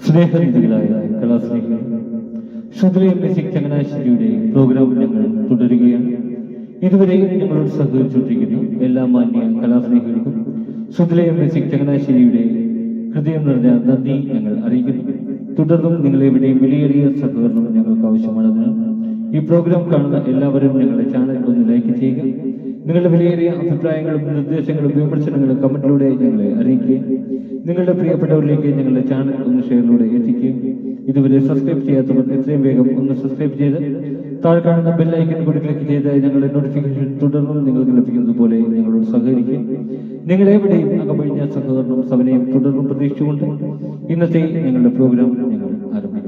സ്നേഹനിധികളായ കലാസ്നേഹികളെ, ശുദ്ധലയം music ചങ്ങനാശ്ശേരിയുടെ programme ഞങ്ങൾ തുടരുകയാണ്. ഇതുവരെ ഞങ്ങളോട് സഹകരിച്ചുകൊണ്ടിരിക്കുന്ന എല്ലാ മാന്യ കലാസ്നേഹികൾക്കും ശുദ്ധലയം മ്യൂസിക് ചങ്ങനാശ്ശേരിയുടെ ഹൃദയം നിറഞ്ഞ നന്ദി ഞങ്ങൾ അറിയിക്കുന്നു. തുടർന്നും നിങ്ങളെവിടെയും വിലയേറിയ സഹകരണം ഞങ്ങൾക്ക് ആവശ്യമാണതിനാൽ ഈ പ്രോഗ്രാം കാണുന്ന എല്ലാവരും ഞങ്ങളുടെ ചാനൽ ഒന്ന് ലൈക്ക് ചെയ്യുക. നിങ്ങളുടെ വിലയേറിയ അഭിപ്രായങ്ങളും നിർദ്ദേശങ്ങളും വിമർശനങ്ങളും കമന്റിലൂടെ ഞങ്ങളെ അറിയിക്കുക. നിങ്ങളുടെ പ്രിയപ്പെട്ടവരിലേക്ക് ഞങ്ങളുടെ ചാനൽ ഒന്ന് ഷെയറിലൂടെ എത്തിക്കുക. ഇതുവരെ സബ്സ്ക്രൈബ് ചെയ്യാത്തവർ എത്രയും വേഗം ഒന്ന് സബ്സ്ക്രൈബ് ചെയ്ത് താഴെ കാണുന്ന ബെല്ലൈക്കൻ കൂടി ക്ലിക്ക് ചെയ്ത് ഞങ്ങളുടെ നോട്ടിഫിക്കേഷൻ തുടർന്നും നിങ്ങൾക്ക് ലഭിക്കുന്നത് പോലെ ഞങ്ങളോട് സഹകരിക്കുക. നിങ്ങളെവിടെയും അകമഴിഞ്ഞ സഹകരണം സവനയും തുടർന്നും പ്രതീക്ഷിച്ചുകൊണ്ട് ഇന്നത്തെ ഞങ്ങളുടെ പ്രോഗ്രാം ഞങ്ങൾ ആരംഭിക്കും.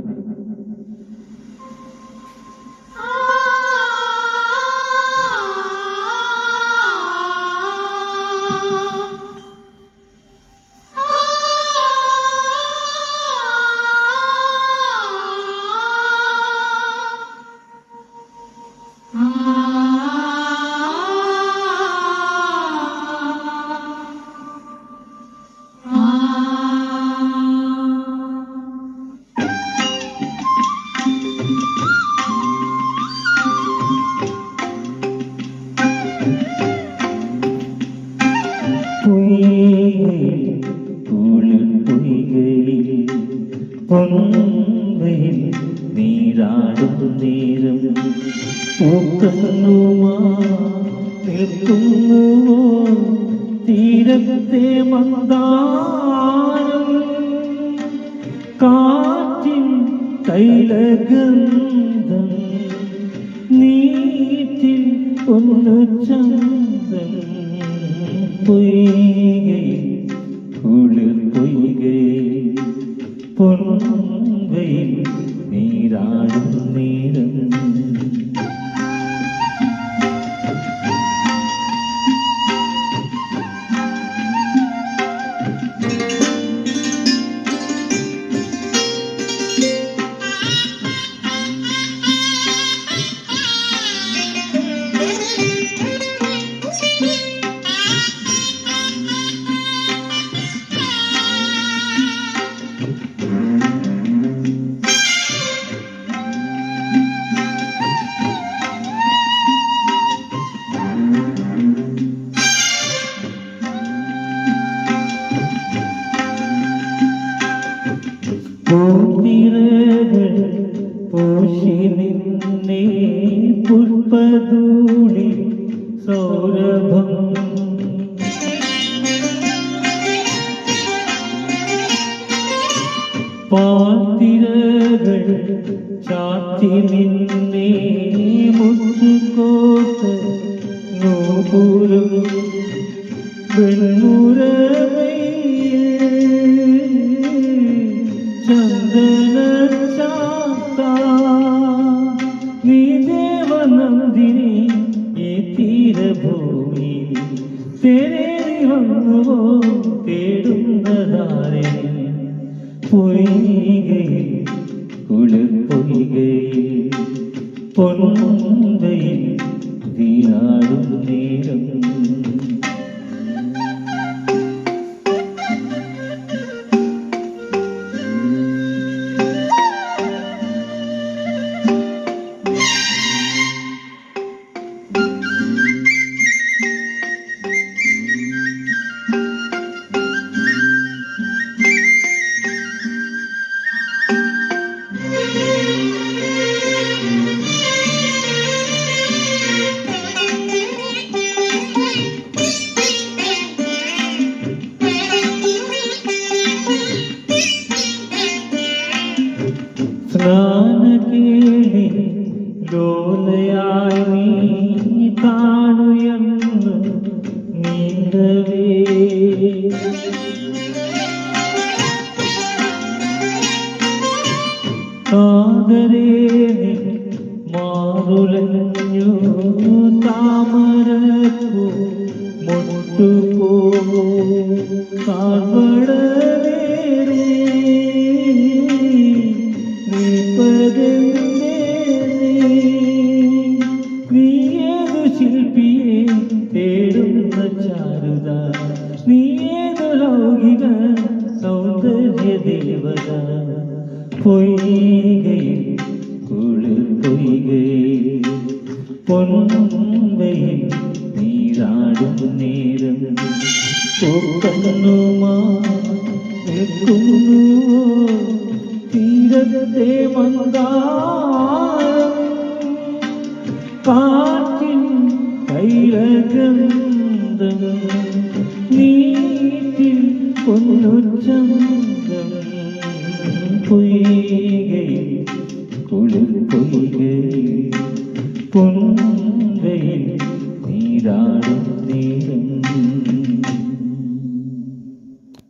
നീരാടും നേരം പൂക്കുന്നുമാ നിൽക്കുന്നുവോ തീരത്തെ മന്ദാരം കാറ്റിൻ തൈലഗന്ധം നീറ്റിൽ ഒന്നു ചന്തം പൊയ്കയിൽ കുളിർ പൊയ്കയിൽ പൊൻവയിൽ നീരാടും നേരം പോഷി നിന്നെ പുഷ്പധൂളി സൗരഭം പാത്തിരകൾ ചാത്തി നിന്നെ മുത്തുകോട്ട് നൂപുരം വെണ്ണുരവയിൽ ചന്ദന ചാത്ത നീ ദേവനന്ദിനി ഈ തീരഭൂമി തേരേറി വന്നുവോ തേടുന്നതാരെ പൊയ്കയിൽ കുളിർ പൊയ്കയിൽ പൊൻവയിൽ നീരാടും നേരം സ്നാനകേളി ലോലയായി നീ താണുയർന്നു നീണ്ടവേ കാതരേ മാറുലഞ്ഞു താമരപ്പൂ മുട്ടുപോ കാർവടവേരേ നീയേതു ശില്പിയെ തേടുന്ന ചാരുത നീയേതു ലൗകിക സൗന്ദര്യ ദേവത പൊയ്കയിൽ കുളിർ പൊയ്കയിൽ പൊൻവയിൽ നീരാടും നേരം പൂക്കണ്ണുമാ നിൽക്കുന്നു തീരത്തെ മന്ദാരം കാറ്റിൻ തൈലഗന്ധം നീറ്റിൽ പൊന്നുചന്തം പൊയ്കയിൽ